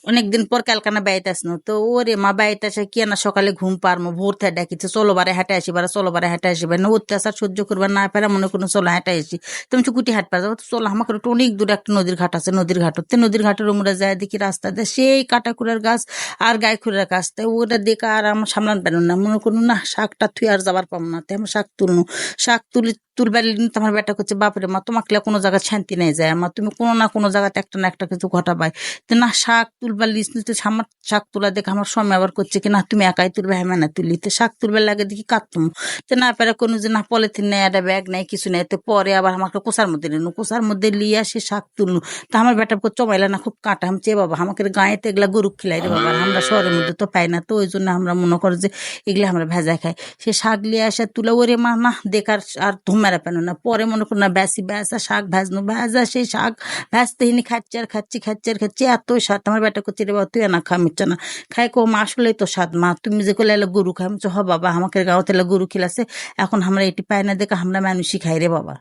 অনেকদিন পর ক্যালকানা বেড়াইতে আসনো তো ওরে মা বেড়াইতে আসে কি না সকালে ঘুম পারমো ভোর থেকে ডাকিছে চলো বারে হেঁটে আসিবার চলো বারে হেঁটে আসিবার না অত্যাচার সহ্য করবার না পারে মনে করুন চলো হেঁটে আসি তুমি চুকুটি হাঁট পারো তো চলো আমাকে একটু অনেক দূরে একটা নদীর ঘাট আছে নদীর ঘাট হতে নদীর ঘাটের উমরা যায় দেখি রাস্তা দেয় সেই কাটাকুড়ার গাছ আর গায়ে খুঁড়ার গাছ তাই ওটা দেখে আর আমার সামলান পেল না মনে করুন না শাকটা থুই আর যাবার পাবো না তাই আমার শাক তুলনু শাক তুলবার তোমার বেটা করছে বাপরে মা তোমাকে কোনো জায়গায় শান্তি নেই যায় আমার তুমি কোনো না কোনো জায়গাতে একটা না একটা কিছু ঘটাবাই তো না শাক তুলবার লিস্ট নিতে আমার শাক তোলা দেখে আমার স্বামী আবার করছে কি না তুমি একাই তুলবে হ্যাঁ না তুলি তো শাক তুলবার লাগে দেখি কাটতুম তো না পারে কোনো যে না পলিথিন নেই একটা ব্যাগ নেই কিছু নেই তো পরে আবার আমাকে কোষার মধ্যে নিল কোষার মধ্যে লিয়ে আসে শাক তুলনু তা আমার বেটা চমাইলা না খুব কাটা আমি চেয়ে বাবা আমাকে গাঁয়েতে এগুলা গরু খিলাই রে বাবা আমরা শহরের মধ্যে তো পাই না তো ওই জন্য আমরা মনে করি যে এগুলো আমরা ভেজা খাই সে শাক লিয়ে আসে তুলে ওরে মা না দেখার আর ধুমেরা পেন না পরে মনে করি না ব্যাসি ব্যাসা শাক ভাজনো ভাজা সেই শাক ভাজতে হিনি খাচ্ছি আর খাচ্ছি খাচ্ছি আর খাচ্ছি এত স্বাদ আমার বেটা করছে রে বাবা তুই না খা মিচ্ছে না খাই কো মা আসলেই তো স্বাদ মা তুমি যে করলে এলো গরু খাই হ বাবা আমাকে গাঁও তেলে গরু খিলাছে এখন আমরা এটি পাই না দেখে আমরা মানুষই খাই রে বাবা।